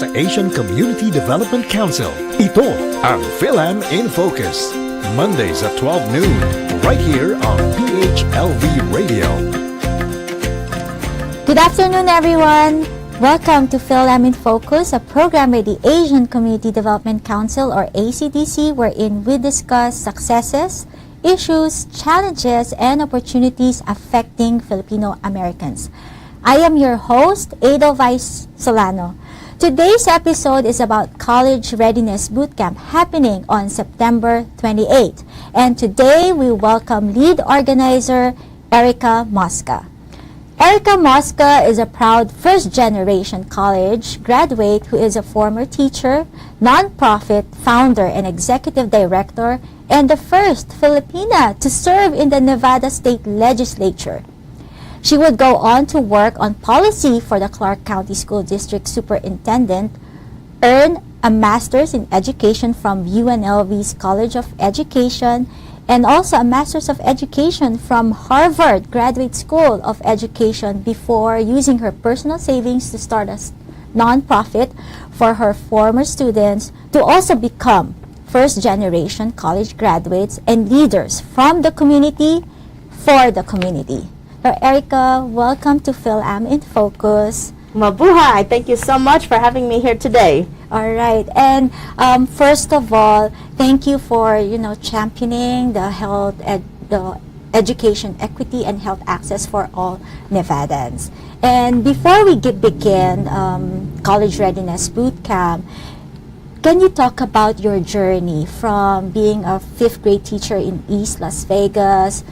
sa Asian Community Development Council. Ito ang FIL-AM in Focus. Mondays at 12 noon, right here on PHLV Radio. Good afternoon, everyone. Welcome to FIL-AM in Focus, a program by the Asian Community Development Council, or ACDC, wherein we discuss successes, issues, challenges, and opportunities affecting Filipino Americans. I am your host, Edelweiss Solano. Today's episode is about College Readiness Bootcamp happening on September 28. And today we welcome lead organizer Erica Mosca. Erica Mosca is a proud first-generation college graduate who is a former teacher, nonprofit founder and executive director, and the first Filipina to serve in the Nevada State Legislature. She would go on to work on policy for the Clark County School District Superintendent, earn a master's in education from UNLV's College of Education, and also a master's of education from Harvard Graduate School of Education before using her personal savings to start a nonprofit for her former students to also become first-generation college graduates and leaders from the community for the community. So Erica, welcome to FIL-AM in Focus. Mabuhay! Thank you so much for having me here today. All right, and first of all, thank you for championing the the education equity and health access for all Nevadans. And before we begin College Readiness Bootcamp, can you talk about your journey from being a 5th grade teacher in East Las Vegas,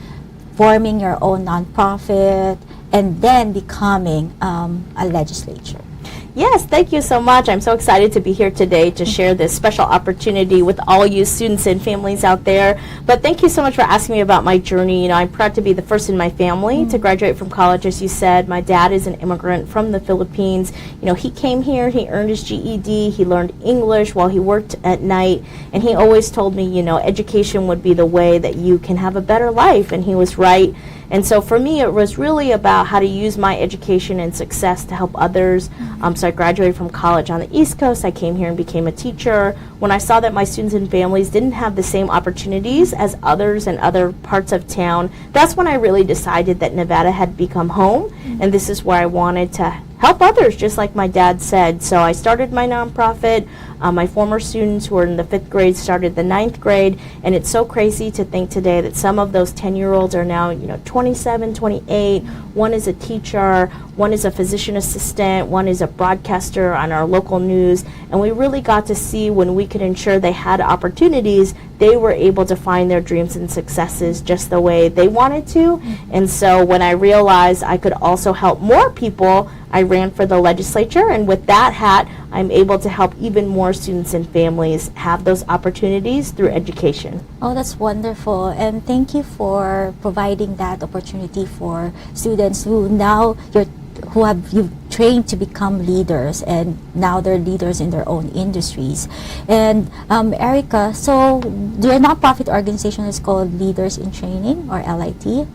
forming your own nonprofit, and then becoming a legislature? Yes, thank you so much. I'm so excited to be here today to share this special opportunity with all you students and families out there. But thank you so much for asking me about my journey. I'm proud to be the first in my family to graduate from college, as you said. My dad is an immigrant from the Philippines. He came here, he earned his GED, he learned English while he worked at night, and he always told me, education would be the way that you can have a better life, and he was right. And so for me, it was really about how to use my education and success to help others. So I graduated from college on the East Coast. I came here and became a teacher. When I saw that my students and families didn't have the same opportunities as others in other parts of town, that's when I really decided that Nevada had become home, and this is where I wanted to help others, just like my dad said. So I started my nonprofit. My former students who were in the 5th grade started the 9th grade, and it's so crazy to think today that some of those 10-year-olds are now 27, 28. One is a teacher, one is a physician assistant, one is a broadcaster on our local news, and we really got to see when we could ensure they had opportunities, they were able to find their dreams and successes just the way they wanted to. And so when I realized I could also help more people, I ran for the legislature, and with that hat, I'm able to help even more students and families have those opportunities through education. Oh, that's wonderful, and thank you for providing that opportunity for students who now you've trained to become leaders, and now they're leaders in their own industries. And Erica, so your nonprofit organization is called Leaders in Training, or LIT.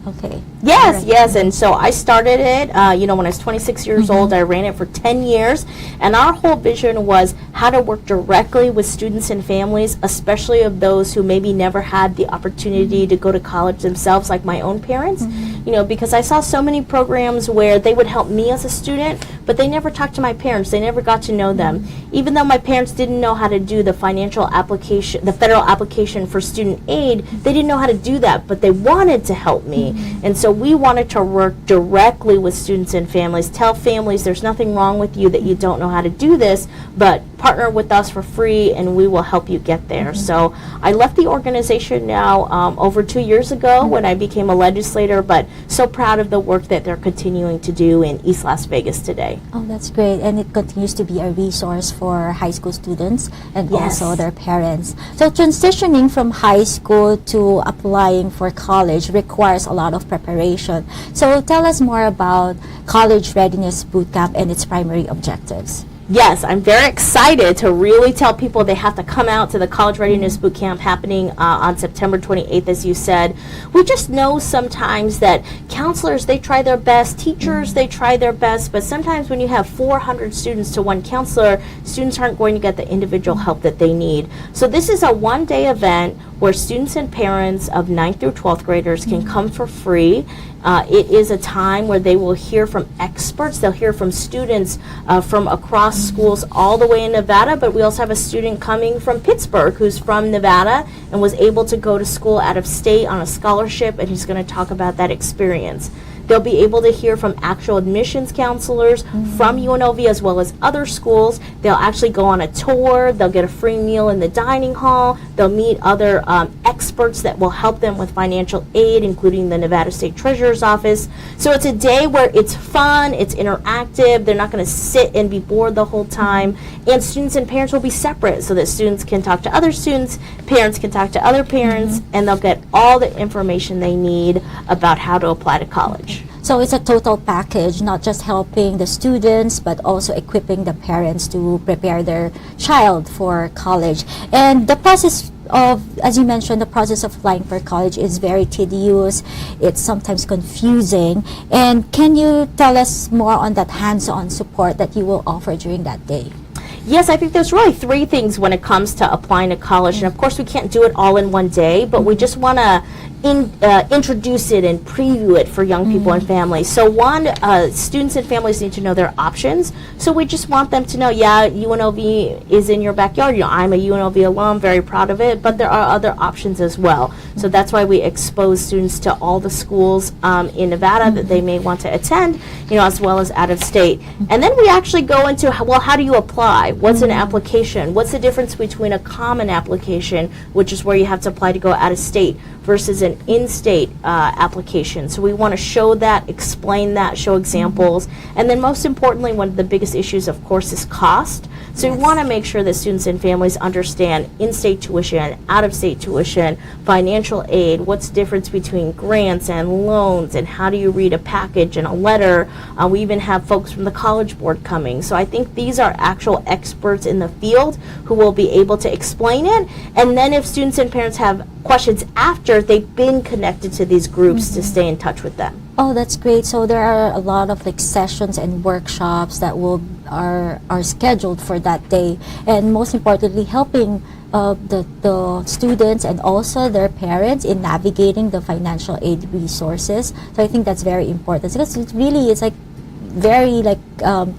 Okay. Yes, yes, and so I started it, when I was 26 years old. I ran it for 10 years, and our whole vision was how to work directly with students and families, especially of those who maybe never had the opportunity to go to college themselves, like my own parents, because I saw so many programs where they would help me as a student, but they never talked to my parents. They never got to know them. Even though my parents didn't know how to do the financial application, the federal application for student aid, they didn't know how to do that, but they wanted to help me. And so we wanted to work directly with students and families, tell families there's nothing wrong with you that you don't know how to do this, but partner with us for free and we will help you get there. So I left the organization now over 2 years ago when I became a legislator, but so proud of the work that they're continuing to do in East Las Vegas today. Oh, that's great, and it continues to be a resource for high school students and also their parents. So transitioning from high school to applying for college requires a lot of preparation. So tell us more about College Readiness Bootcamp and its primary objectives. Yes, I'm very excited to really tell people they have to come out to the College Readiness Bootcamp happening on September 28th, as you said. We just know sometimes that counselors, they try their best, teachers, they try their best, but sometimes when you have 400 students to one counselor, students aren't going to get the individual help that they need. So this is a one-day event where students and parents of 9th through 12th graders can come for free. It is a time where they will hear from experts. They'll hear from students from across schools all the way in Nevada, but we also have a student coming from Pittsburgh who's from Nevada and was able to go to school out of state on a scholarship, and he's going to talk about that experience. They'll be able to hear from actual admissions counselors from UNLV as well as other schools. They'll actually go on a tour. They'll get a free meal in the dining hall. They'll meet other experts that will help them with financial aid, including the Nevada State Treasurer's Office. So it's a day where it's fun, it's interactive. They're not going to sit and be bored the whole time. And students and parents will be separate so that students can talk to other students, parents can talk to other parents, and they'll get all the information they need about how to apply to college. So it's a total package, not just helping the students, but also equipping the parents to prepare their child for college. And the process of, as you mentioned, the process of applying for college is very tedious. It's sometimes confusing. And can you tell us more on that hands-on support that you will offer during that day? Yes, I think there's really three things when it comes to applying to college. And of course, we can't do it all in one day, but we just want to introduce it and preview it for young people and families. So one, students and families need to know their options. So we just want them to know, yeah, UNLV is in your backyard. You know, I'm a UNLV alum, very proud of it, but there are other options as well. So that's why we expose students to all the schools in Nevada that they may want to attend, you know, as well as out of state. And then we actually go into, well, how do you apply? What's an application? What's the difference between a common application, which is where you have to apply to go out of state, versus an in-state application. So we want to show that, explain that, show examples. And then most importantly, one of the biggest issues, of course, is cost. So we want to make sure that students and families understand in-state tuition, out-of-state tuition, financial aid, what's the difference between grants and loans, and how do you read a package and a letter. We even have folks from the College Board coming. So I think these are actual experts in the field who will be able to explain it. And then if students and parents have questions after, they've been connected to these groups to stay in touch with them. Oh, that's great. So there are a lot of like sessions and workshops that are scheduled for that day, and most importantly, helping the students and also their parents in navigating the financial aid resources. So I think that's very important because it really is like very like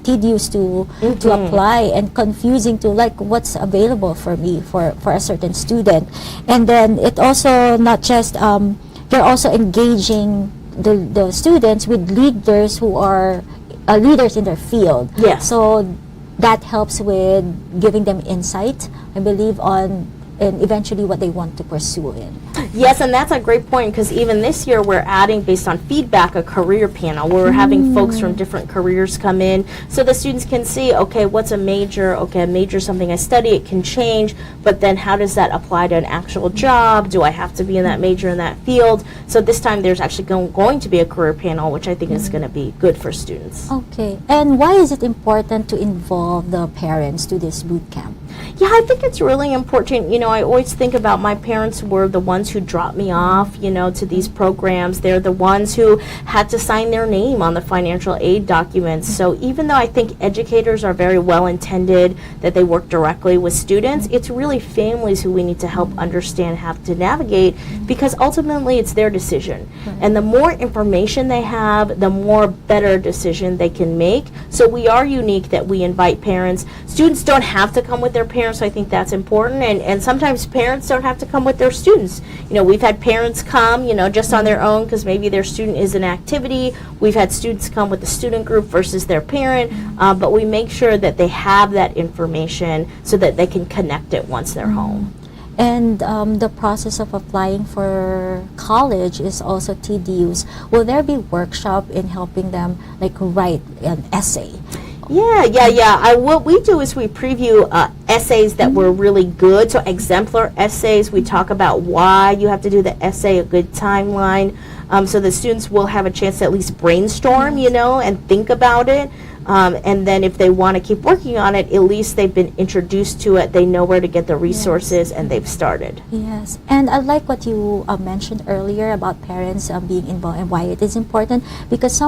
tedious to apply and confusing to like what's available for me for a certain student. And then it also not just you're also engaging the students with leaders who are leaders in their field. Yes. So that helps with giving them insight, I believe, on and eventually what they want to pursue in. Yes, and that's a great point, because even this year we're adding, based on feedback, a career panel where we're having folks from different careers come in so the students can see, okay, what's a major? Okay, a major is something I study, it can change, but then how does that apply to an actual job? Do I have to be in that major in that field? So this time there's actually going to be a career panel, which I think is going to be good for students. Okay, and why is it important to involve the parents to this boot camp? Yeah, I think it's really important. You know, I always think about my parents were the ones who dropped me off, you know, to these programs. They're the ones who had to sign their name on the financial aid documents. So even though I think educators are very well intended, that they work directly with students, it's really families who we need to help understand how to navigate, because ultimately it's their decision. And the more information they have, the more better decision they can make. So we are unique that we invite parents. Students don't have to come with their parents, so I think that's important, and sometimes parents don't have to come with their students. You know, we've had parents come, you know, just on their own because maybe their student is an activity. We've had students come with the student group versus their parent, but we make sure that they have that information so that they can connect it once they're home. And the process of applying for college is also tedious. Will there be workshop in helping them like write an essay? Yeah. What we do is we preview essays that were really good, so exemplar essays. We talk about why you have to do the essay, a good timeline, so the students will have a chance to at least brainstorm, you know, and think about it. And then if they want to keep working on it, at least they've been introduced to it, they know where to get the resources, and they've started. Yes, and I like what you mentioned earlier about parents being involved and why it is important, because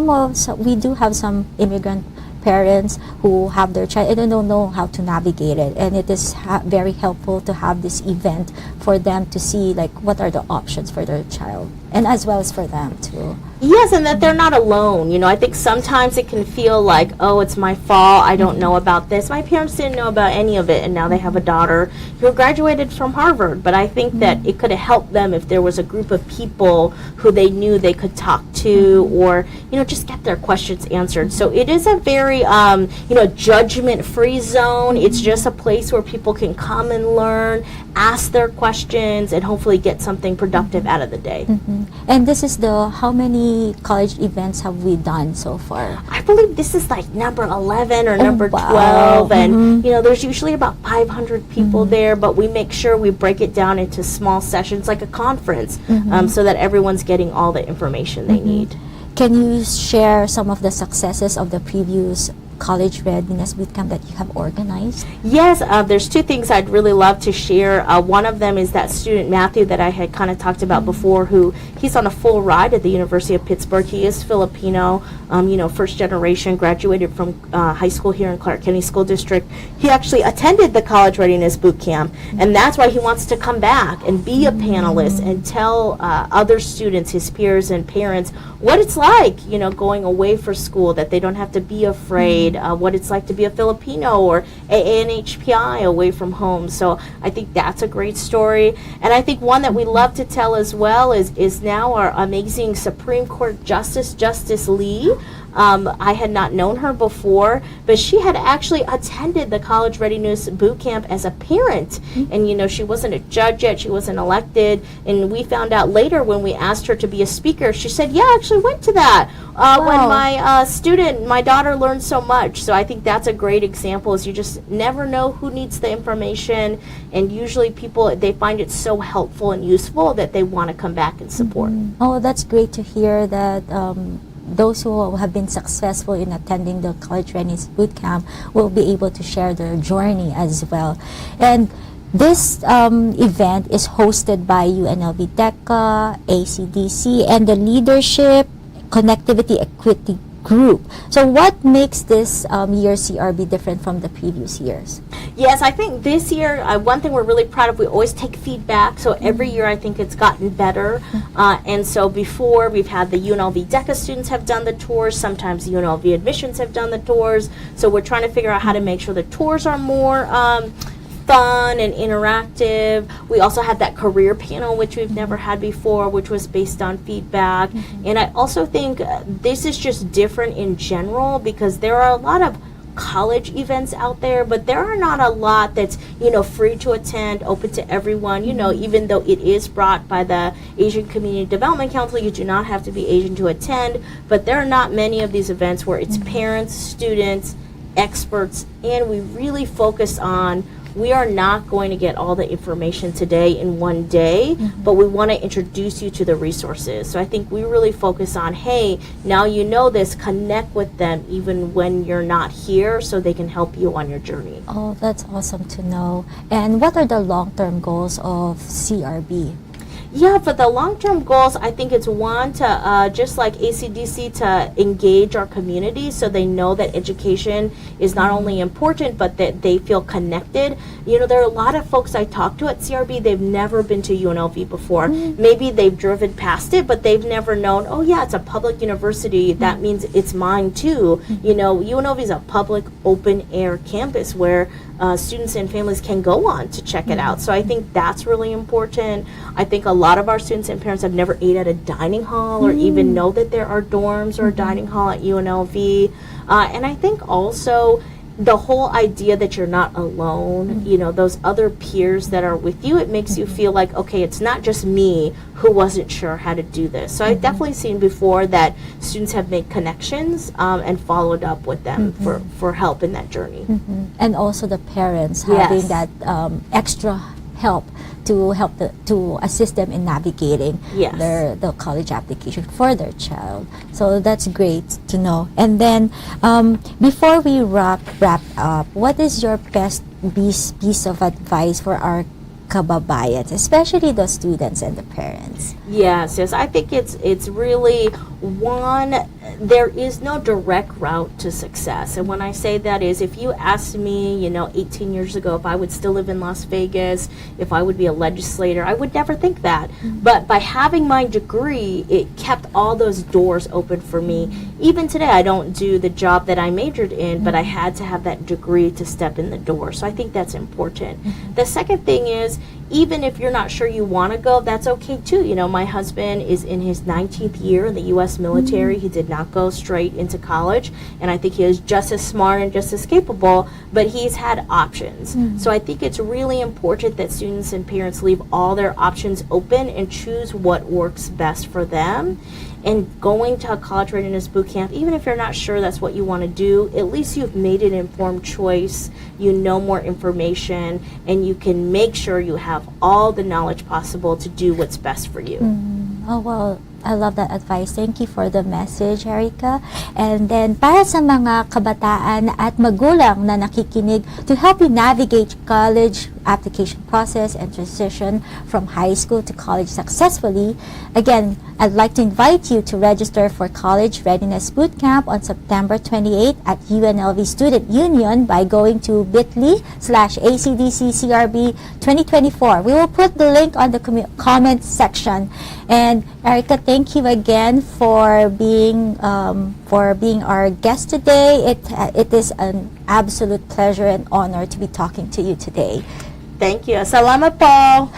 we do have some immigrant parents who have their child and they don't know how to navigate it, and it is very helpful to have this event for them to see like what are the options for their child, and as well as for them too. Yes, and that they're not alone. You know, I think sometimes it can feel like, oh, it's my fault, I don't know about this. My parents didn't know about any of it, and now they have a daughter who graduated from Harvard. But I think that it could have helped them if there was a group of people who they knew they could talk to, or, you know, just get their questions answered. So it is a very, judgment-free zone. It's just a place where people can come and learn, ask their questions, and hopefully get something productive out of the day. And this is how many college events have we done so far? I believe this is like number 11 or number wow. 12, and you know, there's usually about 500 people there, but we make sure we break it down into small sessions like a conference, so that everyone's getting all the information they need. Can you share some of the successes of the previous College Readiness Bootcamp that you have organized? Yes, there's two things I'd really love to share. One of them is that student Matthew that I had kind of talked about before, he's on a full ride at the University of Pittsburgh. He is Filipino, first generation, graduated from high school here in Clark County School District. He actually attended the College Readiness Bootcamp, and that's why he wants to come back and be a panelist and tell other students, his peers and parents, what it's like, you know, going away for school, that they don't have to be afraid, what it's like to be a Filipino or ANHPI away from home. So I think that's a great story. And I think one that we love to tell as well is now our amazing Supreme Court Justice, Justice Lee. I had not known her before, but she had actually attended the College Readiness Bootcamp as a parent. And, you know, she wasn't a judge yet, she wasn't elected. And we found out later when we asked her to be a speaker, she said, yeah, I actually went to that. When my daughter learned so much. So I think that's a great example, is you just never know who needs the information. And usually people, they find it so helpful and useful that they want to come back and support. Oh, that's great to hear that those who have been successful in attending the College Readiness Bootcamp will be able to share their journey as well. And this event is hosted by UNLV DECA, ACDC, and the Leadership Connectivity Equity Group. So what makes this year's CRB different from the previous years? Yes, I think this year, one thing we're really proud of, we always take feedback. So every year I think it's gotten better. And so before, we've had the UNLV DECA students have done the tours. Sometimes UNLV admissions have done the tours. So we're trying to figure out how to make sure the tours are more fun and interactive. We also had that career panel, which we've never had before, which was based on feedback. And I also think this is just different in general, because there are a lot of college events out there, but there are not a lot that's, you know, free to attend, open to everyone. You know, even though it is brought by the Asian Community Development Council, you do not have to be Asian to attend, but there are not many of these events where it's parents, students, experts, and we really focus on, we are not going to get all the information today in one day, but we want to introduce you to the resources. So I think we really focus on, hey, now you know this, connect with them even when you're not here, so they can help you on your journey. Oh, that's awesome to know. And what are the long-term goals of CRB? Yeah, for the long-term goals, I think it's one to, just like ACDC, to engage our community so they know that education is not only important, but that they feel connected. You know, there are a lot of folks I talk to at CRB, they've never been to UNLV before. Maybe they've driven past it, but they've never known, oh yeah, it's a public university, that means it's mine too. You know, UNLV is a public open-air campus where students and families can go on to check it out. So I think that's really important. I think a lot of our students and parents have never ate at a dining hall or even know that there are dorms or a dining hall at UNLV. And I think also the whole idea that you're not alone, you know, those other peers that are with you, it makes you feel like, okay, it's not just me who wasn't sure how to do this. So I've definitely seen before that students have made connections and followed up with them for help in that journey. And also the parents having that extra help to assist them in navigating Yes. the college application for their child. So that's great to know. And then before we wrap up, what is your best piece of advice for our kababayans, especially the students and the parents? Yes, I think it's really one, there is no direct route to success. And when I say that is, if you asked me, 18 years ago, if I would still live in Las Vegas, if I would be a legislator, I would never think that. But by having my degree, it kept all those doors open for me. Even today, I don't do the job that I majored in, but I had to have that degree to step in the door. So I think that's important. The second thing is, even if you're not sure you want to go, that's okay too. My husband is in his 19th year in the U.S. military. He did not go straight into college, and I think he is just as smart and just as capable, but he's had options. So I think it's really important that students and parents leave all their options open and choose what works best for them. And going to a college readiness bootcamp, even if you're not sure that's what you want to do, at least you've made an informed choice, you know more information, and you can make sure you have all the knowledge possible to do what's best for you. Oh, well, I love that advice. Thank you for the message, Erica. And then, para sa mga kabataan at magulang na nakikinig, to help you navigate college application process and transition from high school to college successfully, again, I'd like to invite you to register for College Readiness Bootcamp on September 28 at UNLV Student Union by going to bit.ly/ACDC-CRB 2024. We will put the link on the comment section. And Erica, thank you again for being our guest today. It is an absolute pleasure and honor to be talking to you today. Thank you. Salamat po.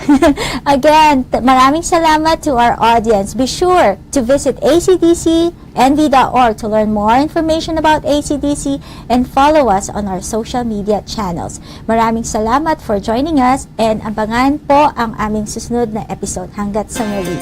Again, maraming salamat to our audience. Be sure to visit acdcnv.org to learn more information about ACDC and follow us on our social media channels. Maraming salamat for joining us and abangan po ang aming susunod na episode. Hanggat sa muli.